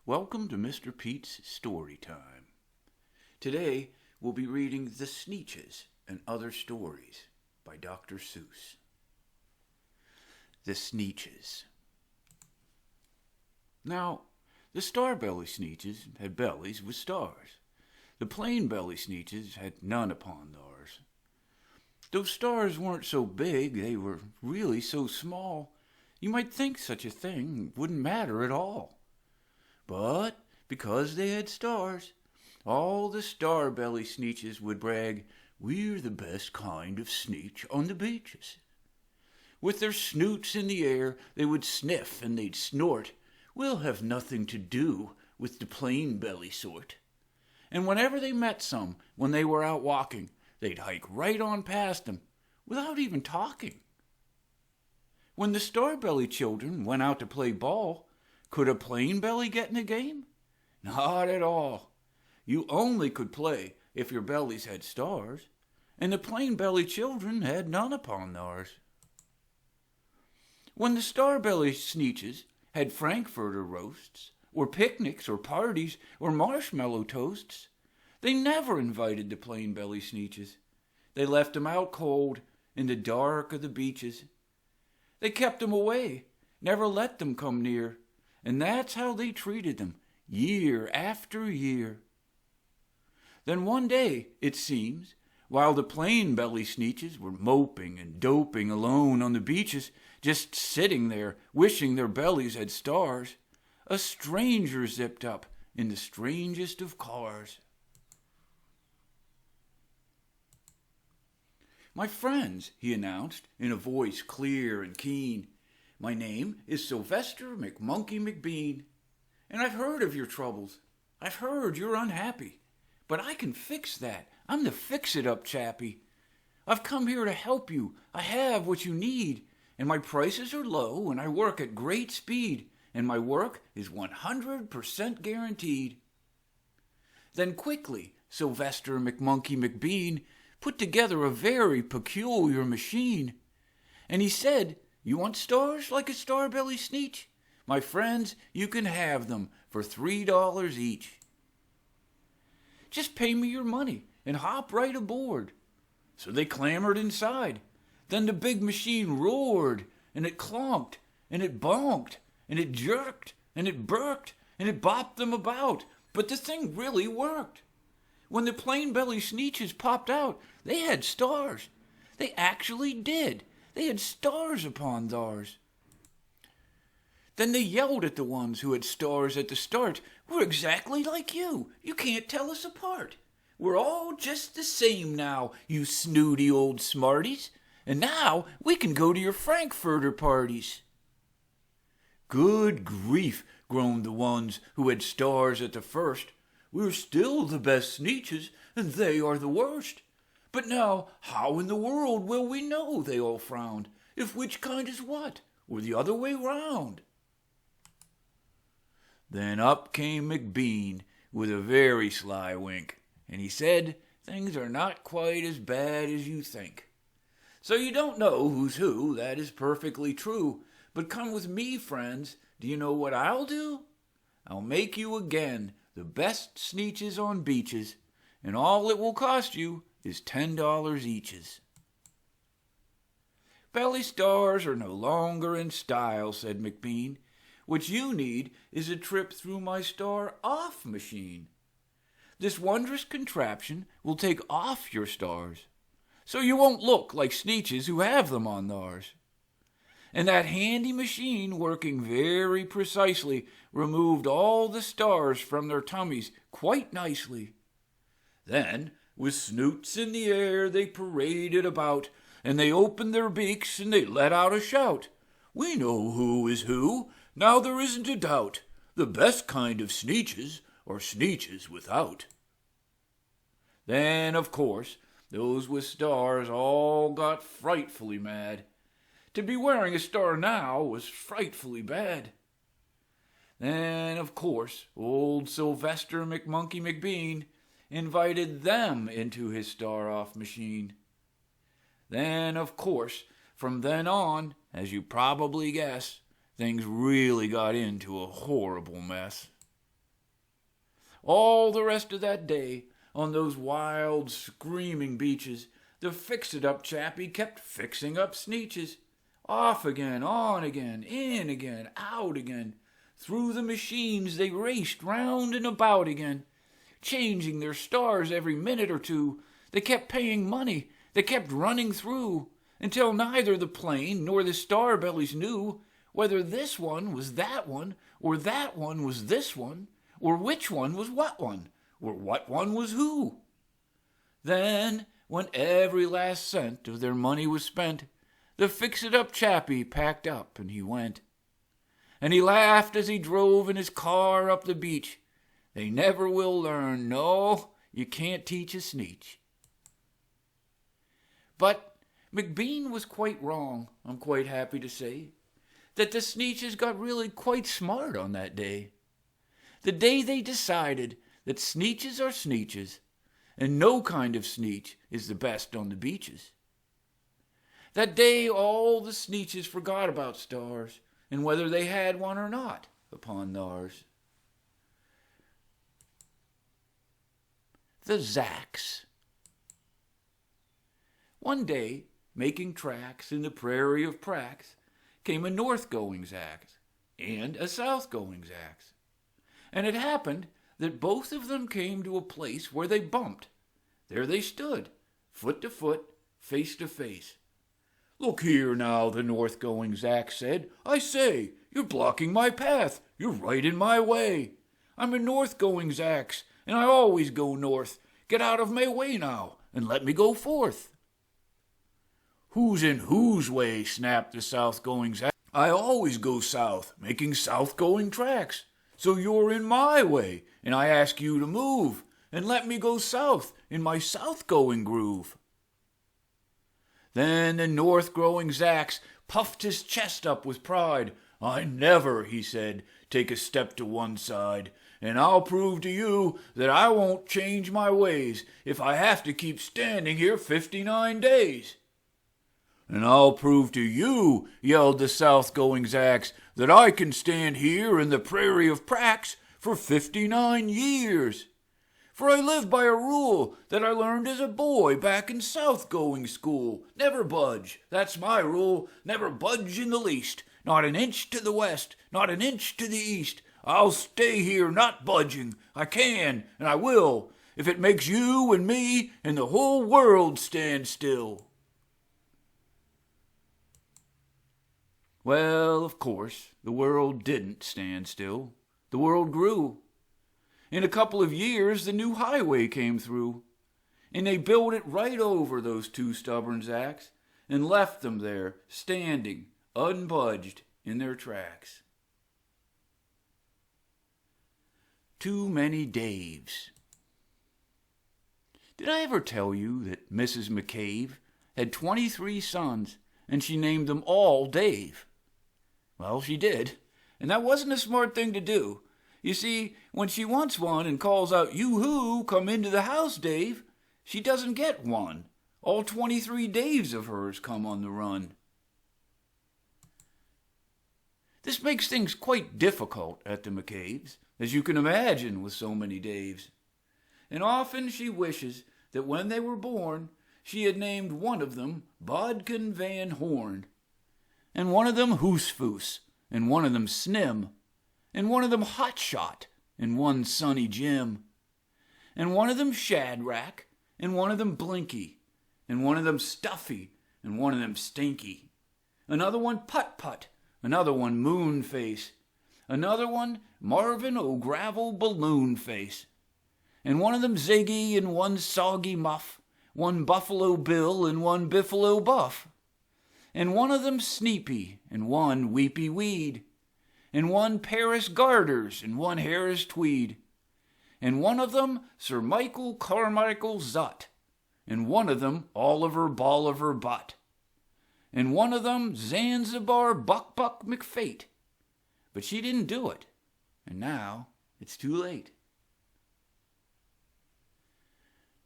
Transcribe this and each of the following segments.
Welcome to Mr. Pete's Story Time. Today we'll be reading The Sneetches and Other Stories by Dr. Suess. The Sneetches. Now, the star-belly Sneetches had bellies with stars. The plain-belly Sneetches had none upon theirs. Those stars weren't so big, they were really so small, you might think such a thing wouldn't matter at all. But because they had stars, all the star-belly Sneetches would brag, "We're the best kind of Sneetch on the beaches." With their snoots in the air, they would sniff and they'd snort, "We'll have nothing to do with the plain-belly sort." And whenever they met some, when they were out walking, they'd hike right on past them, without even talking. When the star-belly children went out to play ball, could a plain belly get in a game? Not at all. You only could play if your bellies had stars, and the plain belly children had none upon theirs. When the star-belly Sneetches had frankfurter roasts, or picnics, or parties, or marshmallow toasts, they never invited the plain belly Sneetches. They left 'em out cold in the dark of the beaches. They kept 'em away, never let them come near. And that's how they treated them, year after year. Then one day, it seems, while the plain-belly Sneetches were moping and doping alone on the beaches, just sitting there, wishing their bellies had stars, a stranger zipped up in the strangest of cars. "My friends," he announced, in a voice clear and keen, "my name is Sylvester McMonkey McBean, and I've heard of your troubles. I've heard you're unhappy, but I can fix that. I'm the fix-it-up chappie. I've come here to help you. I have what you need, and my prices are low, and I work at great speed, and my work is 100% guaranteed." Then quickly, Sylvester McMonkey McBean put together a very peculiar machine, and he said, "You want stars like a star-belly Sneetch? My friends, you can have them for $3 each. Just pay me your money and hop right aboard." So they clambered inside. Then the big machine roared, and it clonked, and it bonked, and it jerked, and it burked, and it bopped them about. But the thing really worked. When the plain-belly Sneetches popped out, they had stars. They actually did. They had stars upon theirs. Then they yelled at the ones who had stars at the start, "We're exactly like you. You can't tell us apart. We're all just the same now, you snooty old smarties. And now we can go to your frankfurter parties." "Good grief," groaned the ones who had stars at the first. "We're still the best Sneetches, and they are the worst. But now, how in the world will we know," they all frowned, "if which kind is what, or the other way round?" Then up came McBean with a very sly wink, and he said, "Things are not quite as bad as you think. So you don't know who's who, that is perfectly true. But come with me, friends. Do you know what I'll do? I'll make you again the best Sneetches on beaches, and all it will cost you is $10 eaches." "Belly stars are no longer in style," said McBean. "What you need is a trip through my star-off machine. This wondrous contraption will take off your stars, so you won't look like Sneetches who have them on theirs. And that handy machine, working very precisely, removed all the stars from their tummies quite nicely. Then, with snoots in the air, they paraded about, and they opened their beaks and they let out a shout. 'We know who is who, now there isn't a doubt. The best kind of Sneetches are Sneetches without.' Then, of course, those with stars all got frightfully mad. To be wearing a star now was frightfully bad. Then, of course, old Sylvester McMonkey McBean invited them into his star-off machine. Then, of course, from then on, as you probably guess, things really got into a horrible mess. All the rest of that day, on those wild, screaming beaches, the fix-it-up chappie kept fixing up Sneetches. Off again, on again, in again, out again. Through the machines they raced round and about again, changing their stars every minute or two. They kept paying money, they kept running through, until neither the plane nor the star-bellies knew whether this one was that one, or that one was this one, or which one was what one, or what one was who. Then, when every last cent of their money was spent, the fix-it-up chappie packed up and he went. And he laughed as he drove in his car up the beach. They never will learn, no, you can't teach a Sneetch. But McBean was quite wrong, I'm quite happy to say, that the Sneetches got really quite smart on that day. The day they decided that Sneetches are Sneetches, and no kind of Sneetch is the best on the beaches. That day all the Sneetches forgot about stars, and whether they had one or not upon theirs. The Zacks. One day, making tracks in the prairie of Prax, came a north-going Zax and a south-going Zax. And it happened that both of them came to a place where they bumped. There they stood, foot to foot, face to face. "Look here now," the north-going Zax said. "I say, you're blocking my path. You're right in my way. I'm a north-going Zax, and I always go north. Get out of my way now, and let me go forth." "Who's in whose way?" snapped the south-going Zax. "I always go south, making south-going tracks. So you're in my way, and I ask you to move, and let me go south in my south-going groove." Then the north-growing Zax puffed his chest up with pride. "I never," he said, "take a step to one side, and I'll prove to you that I won't change my ways if I have to keep standing here 59 days. "And I'll prove to you," yelled the south-going Zax, "that I can stand here in the prairie of Prax for 59 years. For I live by a rule that I learned as a boy back in south-going school. Never budge, that's my rule, never budge in the least. Not an inch to the west, not an inch to the east. I'll stay here not budging. I can, and I will, if it makes you and me and the whole world stand still." Well, of course, the world didn't stand still. The world grew. In a couple of years, the new highway came through, and they built it right over those two stubborn Zax and left them there, standing, unbudged, in their tracks. Too many Daves. Did I ever tell you that Mrs. McCabe had 23 sons, and she named them all Dave? Well, she did, and that wasn't a smart thing to do. You see, when she wants one and calls out, "You-hoo, come into the house, Dave," she doesn't get one. All 23 Daves of hers come on the run. This makes things quite difficult at the McCabe's, as you can imagine with so many Daves. And often she wishes that when they were born, she had named one of them Bodkin Van Horn, and one of them Hoosfoos, and one of them Snim, and one of them Hotshot, and one Sonny Jim, and one of them Shadrach, and one of them Blinky, and one of them Stuffy, and one of them Stinky, another one Put-Put, another one Moonface, another one Marvin O'Gravel Balloonface, and one of them Ziggy, and one Soggy Muff, one Buffalo Bill, and one Biffalo Buff, and one of them Sneepy, and one Weepy Weed, and one Paris Garters, and one Harris Tweed, and one of them Sir Michael Carmichael Zutt, and one of them Oliver Bolivar Butt, and one of them Zanzibar Buck McFate. But she didn't do it, and now it's too late.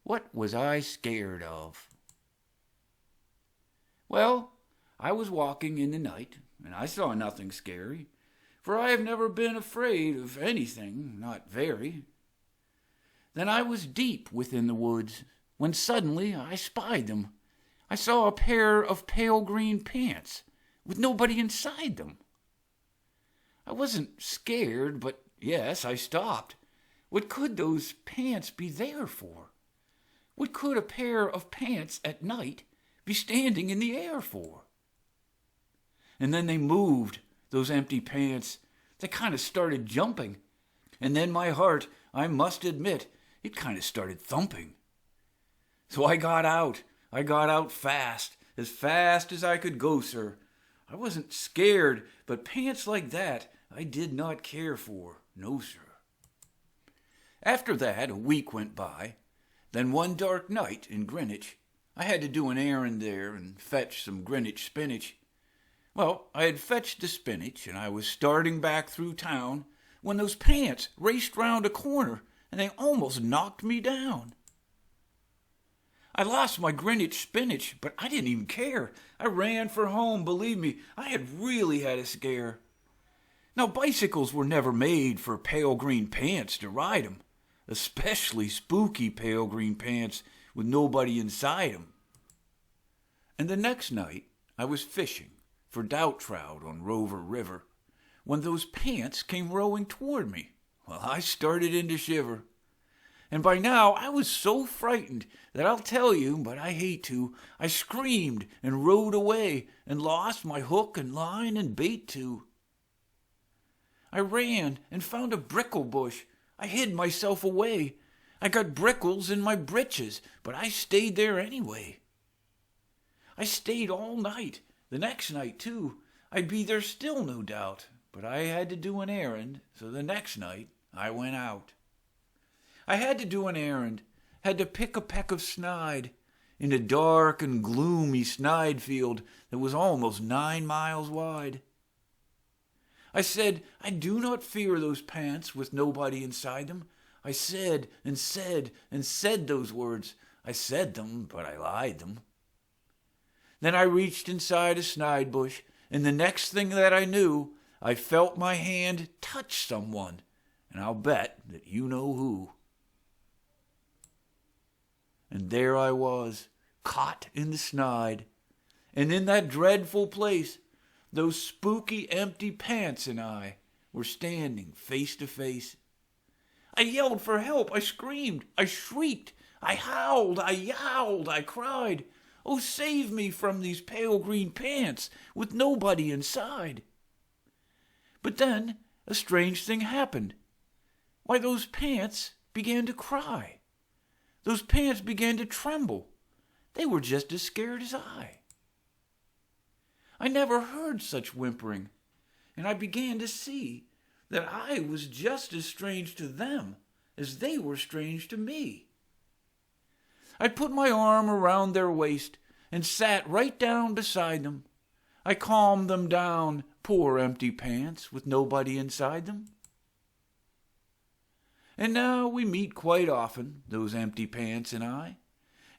What was I scared of? Well, I was walking in the night, and I saw nothing scary, for I have never been afraid of anything, not very. Then I was deep within the woods, when suddenly I spied them. I saw a pair of pale green pants, with nobody inside them. I wasn't scared, but yes, I stopped. What could those pants be there for? What could a pair of pants at night be standing in the air for? And then they moved, those empty pants. They kind of started jumping. And then my heart, I must admit, it kind of started thumping. So I got out. I got out fast as I could go, sir. I wasn't scared, but pants like that I did not care for. No, sir. After that, a week went by. Then one dark night in Greenwich, I had to do an errand there and fetch some Greenwich spinach. Well, I had fetched the spinach, and I was starting back through town when those pants raced round a corner, and they almost knocked me down. I lost my Greenwich spinach, but I didn't even care. I ran for home, believe me, I had really had a scare. Now, bicycles were never made for pale green pants to ride 'em, especially spooky pale green pants with nobody inside 'em. And the next night, I was fishing for doubt trout on Rover River, when those pants came rowing toward me. Well, I started in to shiver. And by now I was so frightened that I'll tell you, but I hate to, I screamed and rowed away and lost my hook and line and bait too. I ran and found a brickle bush. I hid myself away. I got brickles in my britches, but I stayed there anyway. I stayed all night, the next night too. I'd be there still, no doubt, but I had to do an errand, so the next night I went out. I had to do an errand, had to pick a peck of snide in a dark and gloomy snide field that was almost 9 miles wide. I said, I do not fear those pants with nobody inside them. I said and said and said those words. I said them, but I lied them. Then I reached inside a snide bush, and the next thing that I knew, I felt my hand touch someone, and I'll bet that you know who. And there I was, caught in the snide, and in that dreadful place, those spooky empty pants and I were standing face to face. I yelled for help, I screamed, I shrieked, I howled, I yowled, I cried, oh, save me from these pale green pants with nobody inside. But then a strange thing happened. Why, those pants began to cry. Those pants began to tremble. They were just as scared as I. I never heard such whimpering, and I began to see that I was just as strange to them as they were strange to me. I put my arm around their waist and sat right down beside them. I calmed them down, poor empty pants with nobody inside them. And now we meet quite often, those empty pants and I,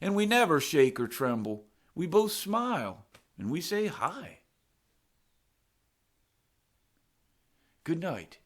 and we never shake or tremble. We both smile and we say hi. Good night.